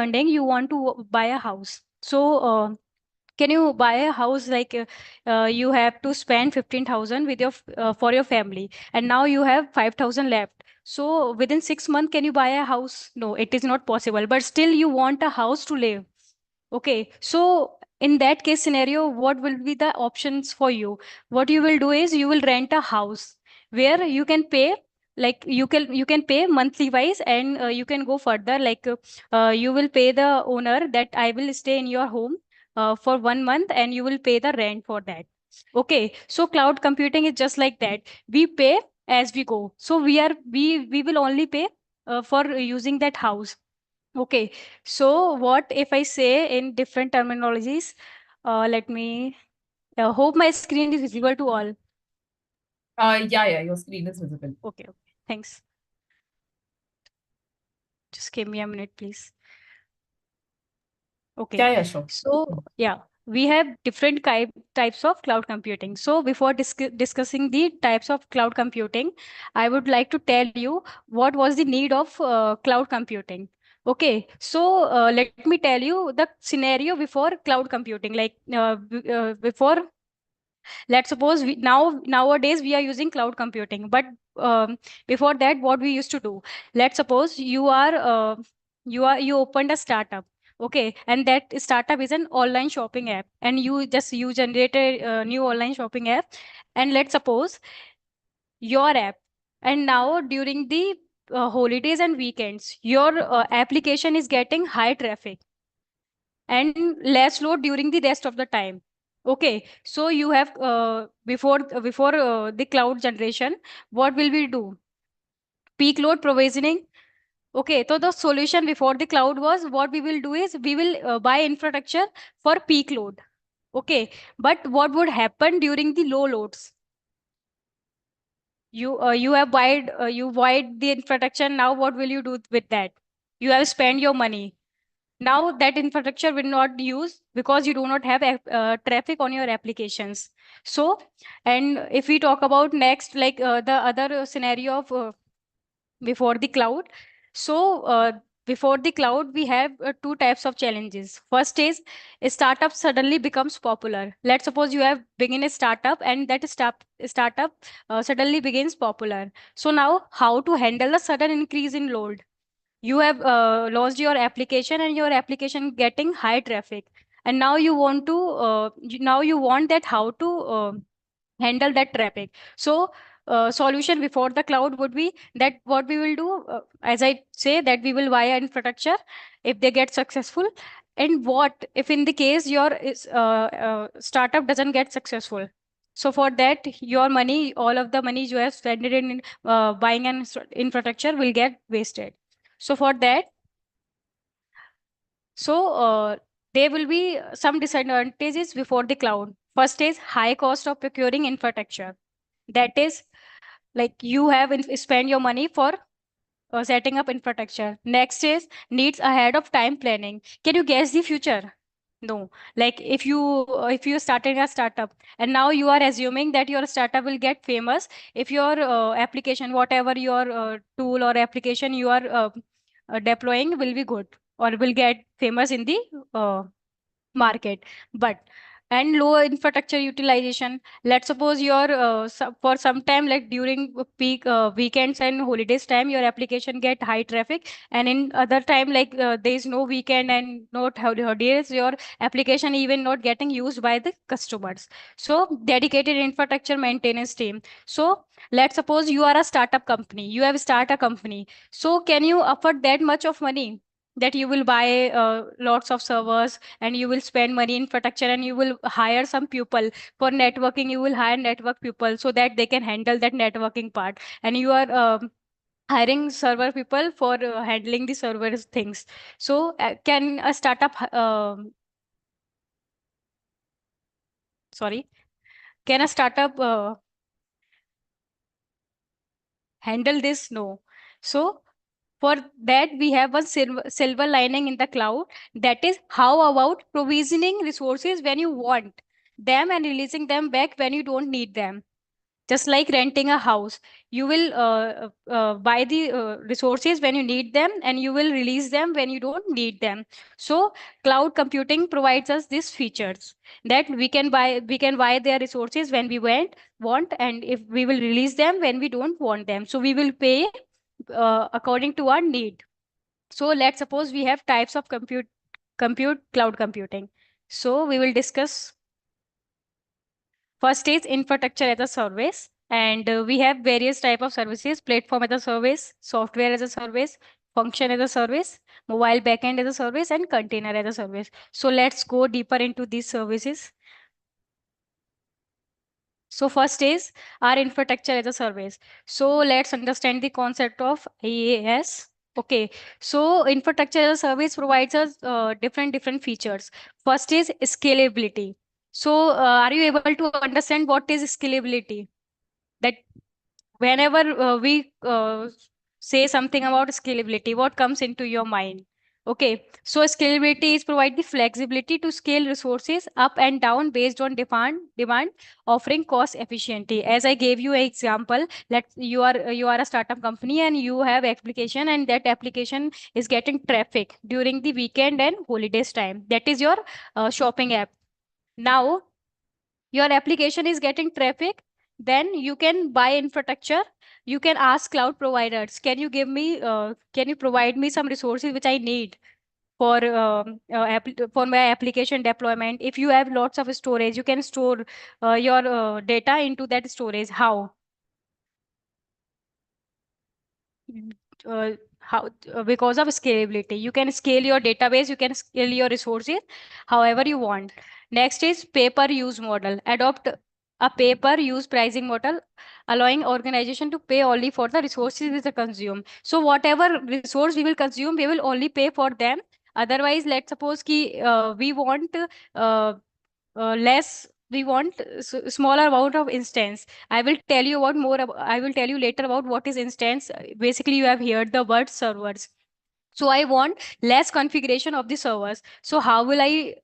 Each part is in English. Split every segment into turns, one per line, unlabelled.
earning, you want to buy a house. So can you buy a house like you have to spend 15,000 with your for your family, and now you have 5,000 left. So within 6 months, can you buy a house? No, it is not possible. But still, you want a house to live. Okay, so in that case scenario, what will be the options for you? What you will do is you will rent a house where you can pay, like you can pay monthly wise, and you can go further, like you will pay the owner that I will stay in your home for 1 month, and you will pay the rent for that. Okay, so cloud computing is just like that. We pay as we go. So we will only pay for using that house. Okay, so what if I say in different terminologies? Let me hope my screen is visible to all.
Yeah, your screen is visible.
Okay, okay, thanks. Just give me a minute, please. Okay,
Yeah, sure.
so yeah, we have different types of cloud computing. So before discussing the types of cloud computing, I would like to tell you what was the need of cloud computing. Okay, so let me tell you the scenario before cloud computing. Like before, let's suppose nowadays we are using cloud computing, but before that, what we used to do, let's suppose you opened a startup. Okay, and that startup is an online shopping app, and you generated a new online shopping app, and let's suppose your app, and now during the holidays and weekends, your application is getting high traffic and less load during the rest of the time. Okay, so you have before the cloud generation, what will we do? Peak load provisioning. Okay, so the solution before the cloud was, what we will do is we will buy infrastructure for peak load. Okay, but what would happen during the low loads? You have buy the infrastructure. Now what will you do with that? You have spent your money. Now that infrastructure will not use because you do not have traffic on your applications. So, and if we talk about next, like the other scenario of before the cloud. So before the cloud, we have two types of challenges. First is a startup suddenly becomes popular. Let's suppose you have begin a startup, and that startup suddenly begins popular. So now how to handle the sudden increase in load? You have launched your application, and your application getting high traffic, and now you want to now you want that how to handle that traffic. So solution before the cloud would be that what we will do, as I say, that we will buy infrastructure if they get successful. And what if in the case your startup doesn't get successful? So for that, your money, all of the money you have spent it in buying an infrastructure will get wasted. So for that, so there will be some disadvantages before the cloud. First is high cost of procuring infrastructure. That is, like you have spend your money for setting up infrastructure. Next is needs ahead of time planning. Can you guess the future? No. Like if you started a startup, and now you are assuming that your startup will get famous if your application, whatever your tool or application you are deploying, will be good or will get famous in the uh, market. But and low infrastructure utilization. Let's suppose your for some time, like during peak weekends and holidays time, your application get high traffic, and in other time, like there is no weekend and no holidays, your application even not getting used by the customers. So dedicated infrastructure maintenance team. So let's suppose you are a startup company, you have start a company. So can you afford that much of money, that you will buy lots of servers, and you will spend money in infrastructure, and you will hire some people for networking? You will hire network people so that they can handle that networking part, and you are hiring server people for handling the server things. So can a startup sorry, can a startup handle this? No. So for that, we have one silver lining in the cloud. That is, how about provisioning resources when you want them and releasing them back when you don't need them? Just like renting a house, you will buy the resources when you need them, and you will release them when you don't need them. So cloud computing provides us these features, that we can buy their resources when we want, and if we will release them when we don't want them, so we will pay according to our need. So let's suppose we have types of compute cloud computing. So we will discuss. First is infrastructure as a service, and we have various type of services: platform as a service, software as a service, function as a service, mobile backend as a service, and container as a service. So let's go deeper into these services. So first is our infrastructure as a service. So let's understand the concept of IaaS. Okay, so infrastructure as a service provides us different features. First is scalability. So are you able to understand what is scalability? That whenever we say something about scalability, what comes into your mind? Okay, so scalability is provide the flexibility to scale resources up and down based on demand, offering cost efficiency. As I gave you an example, that you are a startup company and you have application, and that application is getting traffic during the weekend and holidays time. That is your shopping app. Now your application is getting traffic, then you can buy infrastructure. You can ask cloud providers, can you provide me some resources which I need for my application deployment. If you have lots of storage, you can store your data into that storage. Mm, how Because of scalability, you can scale your database, you can scale your resources however you want. Next is paper use model. Adopt a paper use pricing model, allowing organization to pay only for the resources they consume. So whatever resource we will consume, we will only pay for them. Otherwise, let's suppose ki we want less we want smaller amount of instance. I will tell you later about what is instance. Basically, you have heard the word servers. So I want less configuration of the servers. So how will I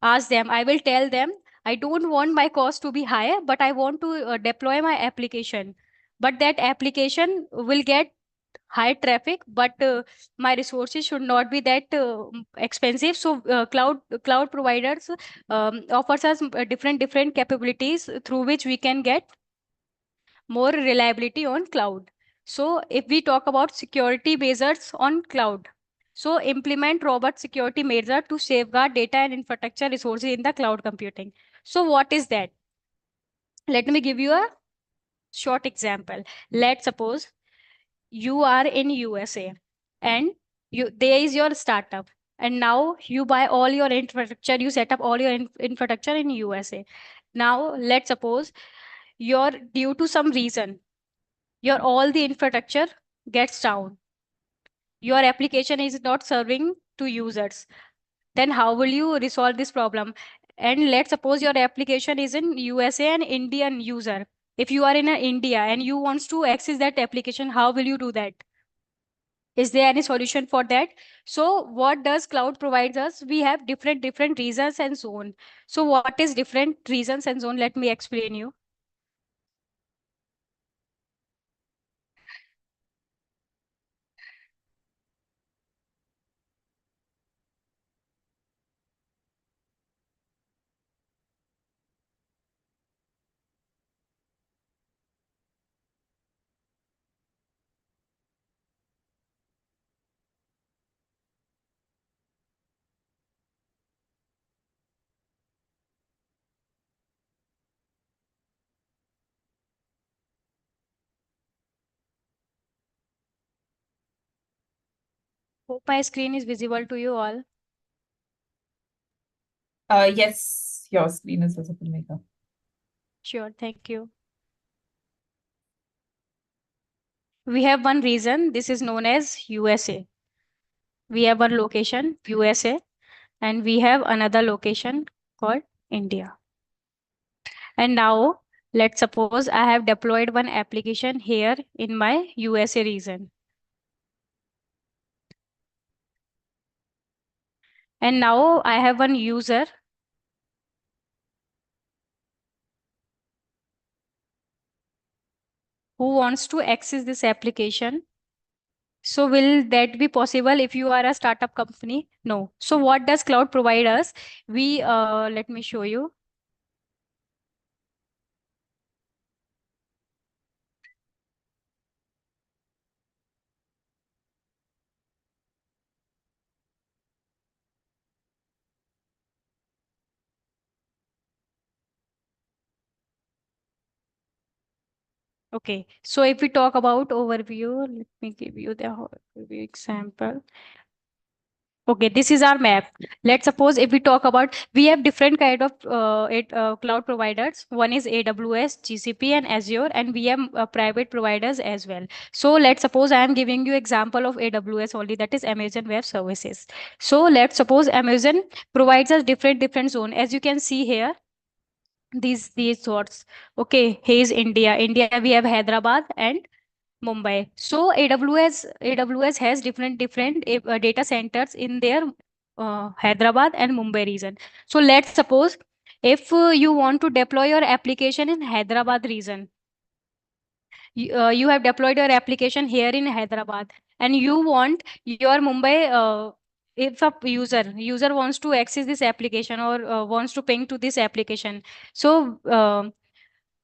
ask them? I will tell them, I don't want my cost to be higher, but I want to deploy my application. But that application will get high traffic, but my resources should not be that expensive. So cloud providers offers us different capabilities through which we can get more reliability on cloud. So if we talk about security measures on cloud, so implement robust security measure to safeguard data and infrastructure resources in the cloud computing. So what is that? Let me give you a short example. Let's suppose you are in USA, and there is your startup, and now you buy all your infrastructure, you set up all your infrastructure in USA. Now let's suppose your due to some reason, your all the infrastructure gets down, your application is not serving to users. Then how will you resolve this problem? And let's suppose your application is in USA and Indian user. If you are in India and you wants to access that application, how will you do that? Is there any solution for that? So what does cloud provides us? We have different reasons and zone. So what is different reasons and zone? Let me explain you. Hope my screen is visible to you all.
Yes, your screen is visible, Megha.
Sure, thank you. We have one reason. This is known as USA. We have one location, USA, and we have another location called India. And now let's suppose I have deployed one application here in my USA region. And now I have one user who wants to access this application. So will that be possible if you are a startup company? No. So what does cloud provide us? We let me show you. Okay. So if we talk about overview, let me give you the overview example. Okay, this is our map. Let's suppose if we talk about, we have different kind of cloud providers. One is AWS, GCP, and Azure, and we have private providers as well. So let's suppose I am giving you example of AWS only, that is Amazon Web Services. So let's suppose Amazon provides us different zone. As you can see here, these sorts. Okay, here is India. India we have Hyderabad and Mumbai. So AWS has different data centers in their Hyderabad and Mumbai region. So let's suppose if you want to deploy your application in Hyderabad region, you have deployed your application here in Hyderabad, and you want your Mumbai. If a user wants to access this application or wants to ping to this application, so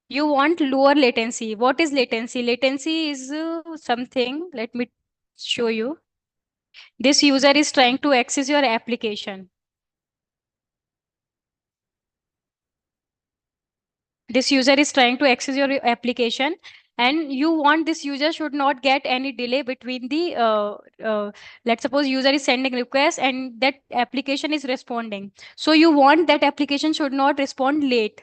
you want lower latency. What is latency? Latency is something, let me show you. This user is trying to access your application. This user is trying to access your application, and you want this user should not get any delay between the let's suppose user is sending request and that application is responding. So you want that application should not respond late.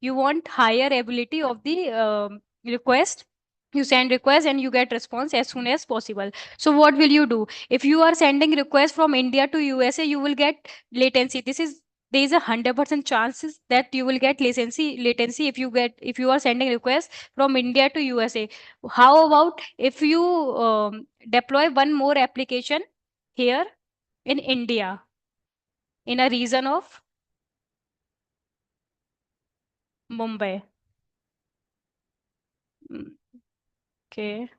You want higher ability of the request. You send request and you get response as soon as possible. So what will you do? If you are sending request from India to USA, you will get latency. There is 100% chances that you will get latency if you are sending request from India to USA. How about if you deploy one more application here in India, in a region of Mumbai? Mm, okay.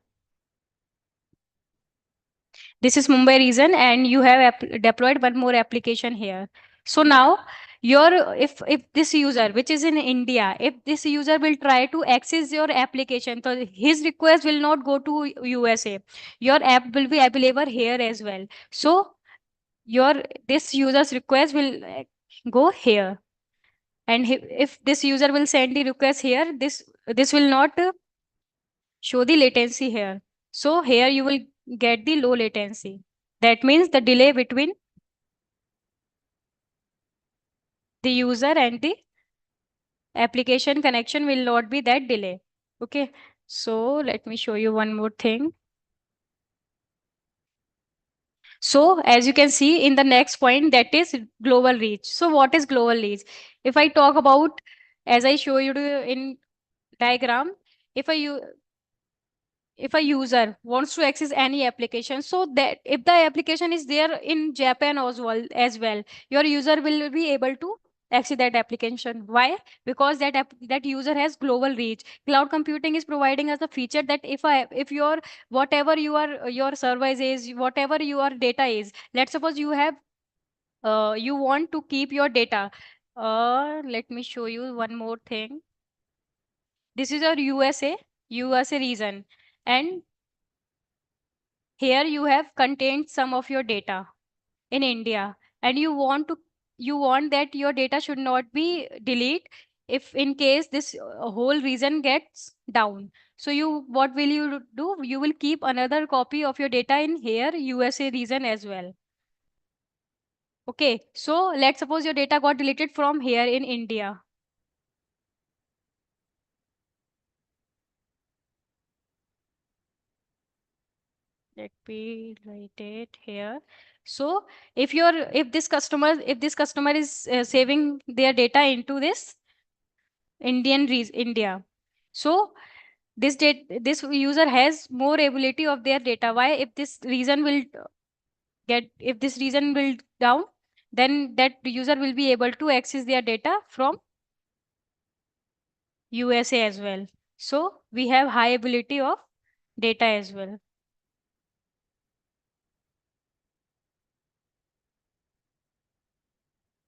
This is Mumbai region, and you have deployed one more application here. So now, if this user, which is in India, if this user will try to access your application, so his request will not go to USA. Your app will be available here as well. So your this user's request will go here, and if this user will send the request here, this will not show the latency here. So here you will get the low latency. That means the delay between the user and the application connection will not be that delay. Okay. So let me show you one more thing. So as you can see in the next point, that is global reach. So what is global reach? If I talk about, as I show you in diagram, if I if a user wants to access any application, so that if the application is there in Japan as well, your user will be able to access that application. Why? Because that user has global reach. Cloud computing is providing us a feature that if your whatever your service is, whatever your data is, let's suppose you want to keep your data. Let me show you one more thing. This is our USA region, and here you have contained some of your data in India, and you want that your data should not be deleted if in case this whole region gets down. So you what will you do? You will keep another copy of your data in here USA region as well. Okay, so let's suppose your data got deleted from here in India. Let me write it here. So if this customer is saving their data into this India, so this user has more ability of their data. Why? If this region will down, then that user will be able to access their data from USA as well. So we have high ability of data as well.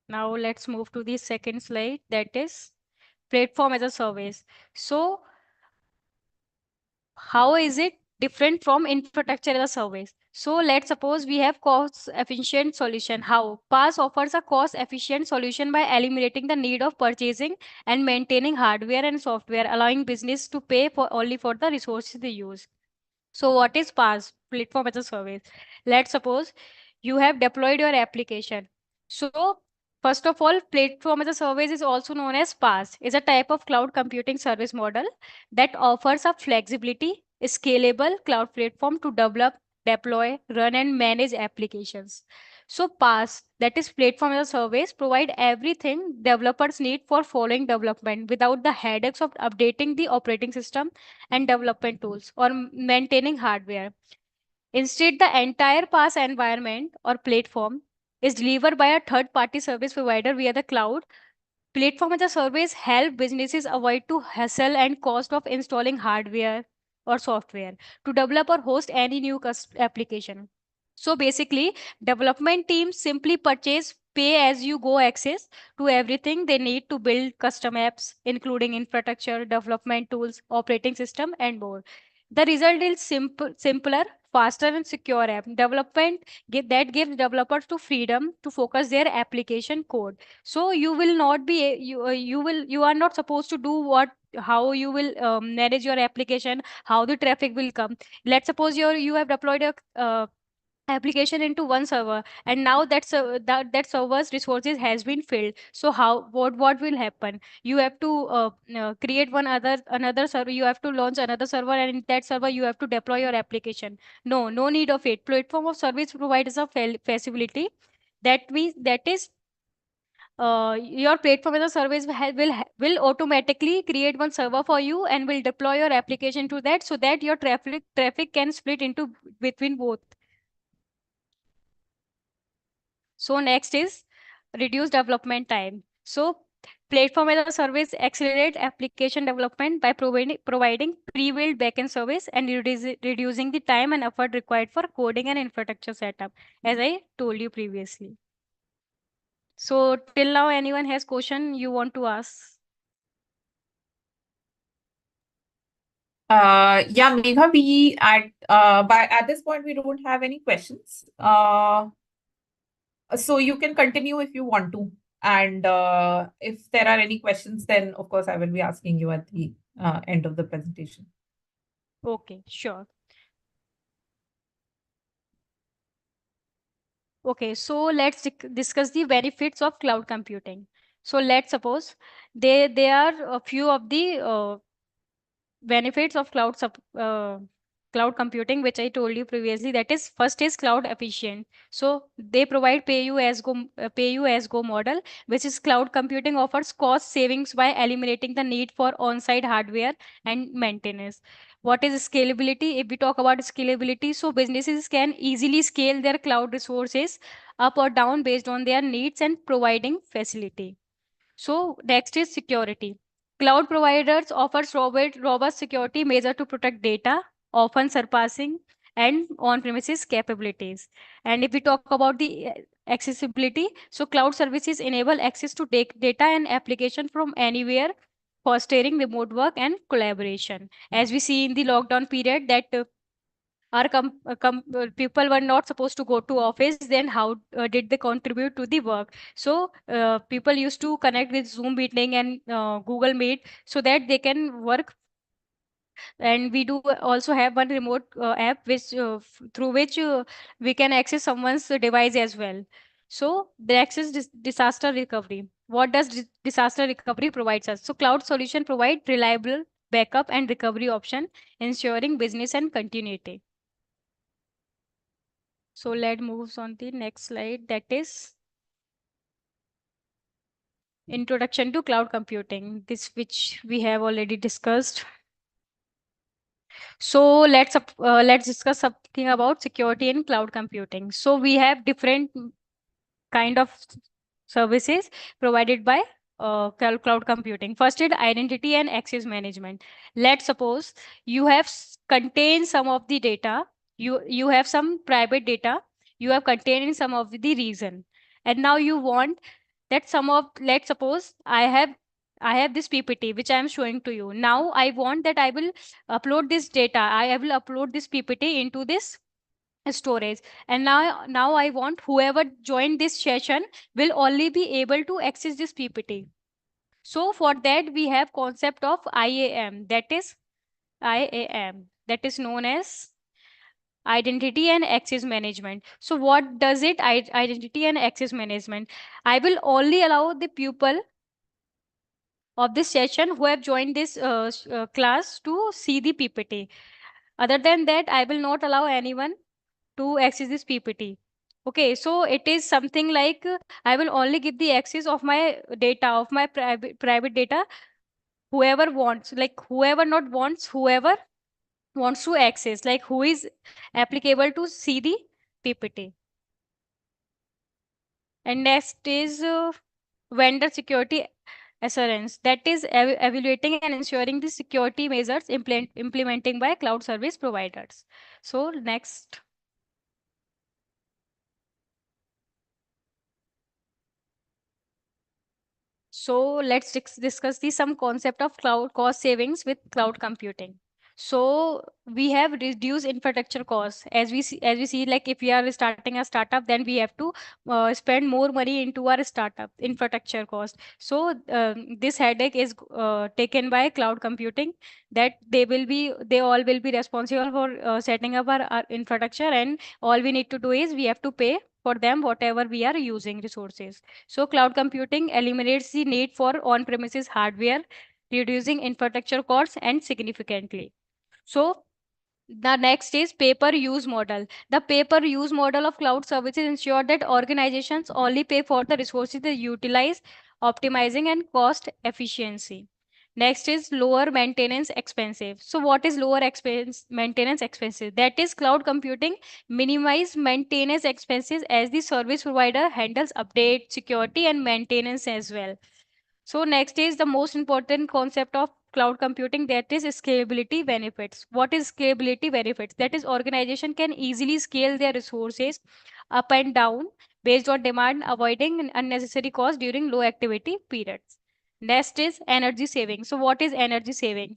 Now let's move to the second slide, that is platform as a service. So how is it different from infrastructure as a service? So let's suppose we have cost efficient solution. How? PaaS offers a cost efficient solution by eliminating the need of purchasing and maintaining hardware and software, allowing business to pay for only for the resources they use. So what is PaaS? Platform as a service. Let's suppose you have deployed your application. So first of all, platform as a service is also known as PaaS. Is a type of cloud computing service model that offers a flexibility, scalable cloud platform to develop, deploy, run and manage applications. So PaaS, that is platform as a service, provide everything developers need for following development without the headaches of updating the operating system and development tools or maintaining hardware. Instead, the entire PaaS environment or platform is delivered by a third party service provider via the cloud. Platform as a service help businesses avoid to hassle and cost of installing hardware or software to develop or host any new application. So basically, development teams simply purchase pay as you go access to everything they need to build custom apps, including infrastructure, development tools, operating system, and more. The result is simpler, faster, and secure app development that gives developers to freedom to focus their application code. So you will not be you are not supposed to do what how you will manage your application, how the traffic will come. Let's suppose you have deployed a application into one server, and now that server's resources has been filled. So how what will happen? You have to create another server. You have to launch another server, and in that server you have to deploy your application. No need of it. Platform of service provides a facility that is your platform as a service will automatically create one server for you and will deploy your application to that, so that your traffic can split into between both. So next is reduce development time. So platform as a service accelerate application development by providing pre-built backend service and reducing the time and effort required for coding and infrastructure setup, as I told you previously. So till now, anyone has question you want to ask?
Yeah, Megha, we at this point we don't have any questions. So you can continue if you want to. And if there are any questions, then of course I will be asking you at the end of the presentation.
Okay, sure. Okay, so let's discuss the benefits of cloud computing. So let's suppose there are a few of the benefits of cloud computing, which I told you previously. That is, first is cloud efficient. So they provide pay you as go model, which is cloud computing offers cost savings by eliminating the need for on-site hardware and maintenance. What is scalability? If we talk about scalability, so businesses can easily scale their cloud resources up or down based on their needs and providing facility. So next is security. Cloud providers offers robust security measure to protect data, often surpassing and on-premises capabilities. And if we talk about the accessibility, so cloud services enable access to data and application from anywhere, fostering remote work and collaboration. As we see in the lockdown period, that people were not supposed to go to office, then how did they contribute to the work? So people used to connect with Zoom meeting and Google Meet so that they can work. And we do also have one remote app through which we can access someone's device as well. So the access disaster recovery. What does disaster recovery provides us? So cloud solution provide reliable backup and recovery option, ensuring business and continuity. So let's move on the next slide, that is introduction to cloud computing, this which we have already discussed. So let's discuss something about security in cloud computing. So we have different kind of services provided by cloud computing. First is identity and access management. Let's suppose you have contained some of the data. You have some private data. You have contained in some of the reason, and now you want that some of, let's suppose I have this PPT which I am showing to you. Now I want that I will upload this data. I will upload this PPT into this storage, and now I want whoever joined this session will only be able to access this PPT. So for that we have concept of IAM, that is known as identity and access management. So what does it, identity and access management? I will only allow the pupil of this session who have joined this class to see the PPT. Other than that, I will not allow anyone to access this PPT. Okay, so it is something like I will only give the access of my data, of my private data, whoever wants, like whoever not wants, whoever wants to access, like who is applicable to see the PPT. And next is vendor security assurance, that is evaluating and ensuring the security measures implementing by cloud service providers. So next. So let's discuss the some concept of cloud cost savings with cloud computing. So we have reduced infrastructure costs, as we see, like if we are starting a startup, then we have to spend more money into our startup infrastructure cost. So this headache is taken by cloud computing, that they all will be responsible for setting up our infrastructure, and all we need to do is we have to pay for them whatever we are using resources. So cloud computing eliminates the need for on-premises hardware, reducing infrastructure costs and significantly. So the next is pay-per use model. The pay-per use model of cloud services ensure that organizations only pay for the resources they utilize, optimizing and cost efficiency. Next is lower maintenance expensive. So what is lower expense maintenance expenses? That is cloud computing minimize maintenance expenses as the service provider handles update, security and maintenance as well. So next is the most important concept of cloud computing, that is scalability benefits. What is scalability benefits? That is organization can easily scale their resources up and down based on demand, avoiding unnecessary cost during low activity periods. Next is energy saving. So what is energy saving?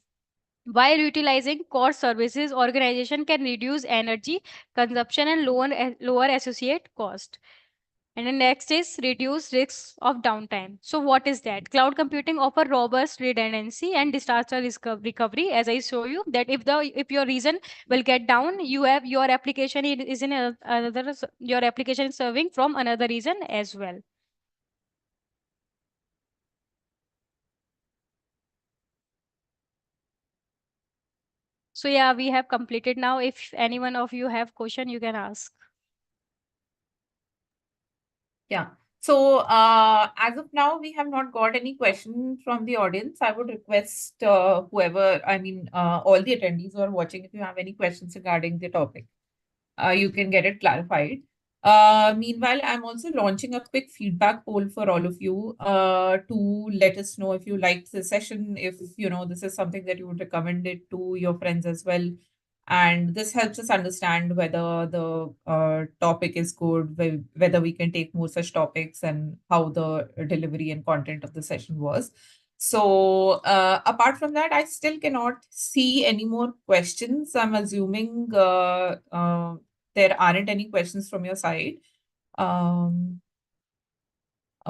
While utilizing core services, organization can reduce energy consumption and lower associate cost. And the next is reduce risks of downtime. So what is that? Cloud computing offer robust redundancy and disaster risk recovery. As I show you that if your region will get down, you have your application is in another, your application is serving from another region as well. So yeah, we have completed now. If any one of you have question, you can ask.
Yeah. So, as of now, we have not got any question from the audience. I would request whoever, all the attendees who are watching, if you have any questions regarding the topic, you can get it clarified. Meanwhile, I'm also launching a quick feedback poll for all of you to let us know if you liked the session, if you know this is something that you would recommend it to your friends as well. And this helps us understand whether the topic is good, whether we can take more such topics, and how the delivery and content of the session was. So, apart from that, I still cannot see any more questions. I'm assuming there aren't any questions from your side. Um,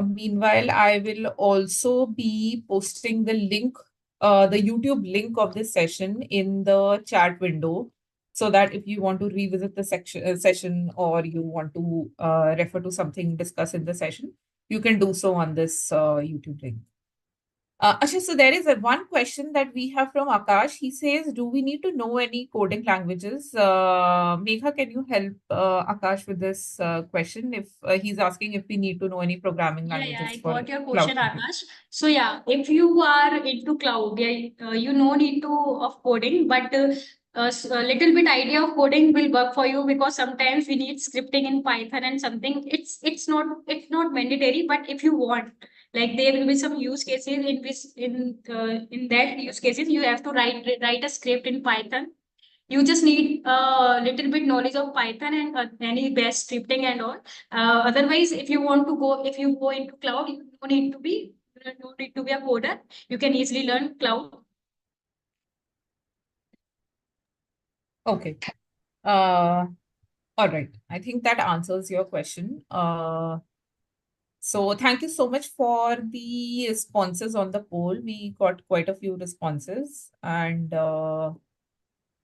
Meanwhile, I will also be posting the link, the YouTube link of this session in the chat window, so that if you want to revisit the session, or you want to refer to something discussed in the session, you can do so on this YouTube link. Ashish, so there is one question that we have from Akash. He says, do we need to know any coding languages? Megha, can you help Akash with this question? If he's asking if we need to know any programming
Yeah,
languages
I
for
got your
cloud
question,
computing.
Akash. So yeah, if you are into cloud, yeah, you no need to of coding, but a little bit idea of coding will work for you, because sometimes we need scripting in Python and something. It's not mandatory, but if you want, Like there will be some use cases in which in that use cases you have to write a script in Python. You just need a little bit knowledge of Python and any bash scripting and all. Otherwise, if you go into cloud, you don't need to be a coder. You can easily learn cloud.
Okay. Uh, all right. I think that answers your question. So thank you so much for the responses on the poll. We got quite a few responses, and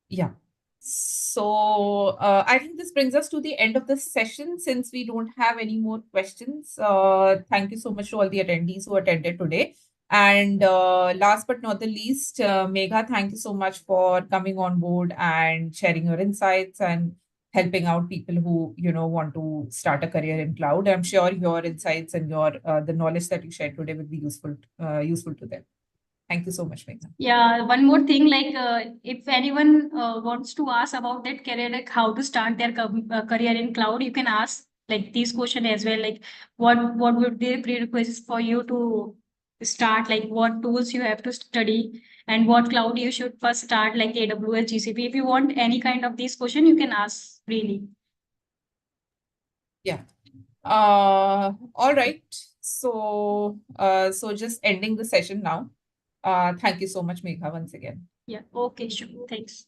yeah. So I think this brings us to the end of the session since we don't have any more questions. Thank you so much to all the attendees who attended today. And last but not the least, Megha, thank you so much for coming on board and sharing your insights and helping out people who want to start a career in cloud. I'm sure your insights and your the knowledge that you shared today will be useful to them. Thank you so much, Megha.
Yeah, one more thing, like if anyone wants to ask about that career, like how to start their career in cloud, you can ask like these question as well. Like what would be the prerequisites for you to start? Like what tools you have to study and what cloud you should first start, like AWS, GCP. If you want any kind of these question, you can ask really.
Yeah. All right. So just ending the session now. Thank you so much, Megha, once again.
Yeah. Okay. Sure. Thanks.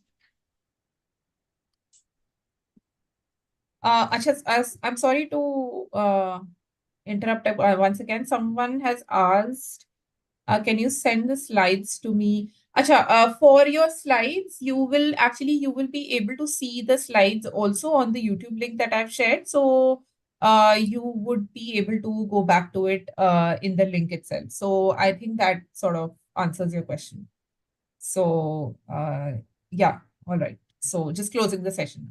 Acha, I'm sorry to interrupt once again. Someone has asked, can you send the slides to me? Acha, for your slides, you will be able to see the slides also on the YouTube link that I've shared. So you would be able to go back to it in the link itself. So I think that sort of answers your question. So yeah, all right. So just closing the session.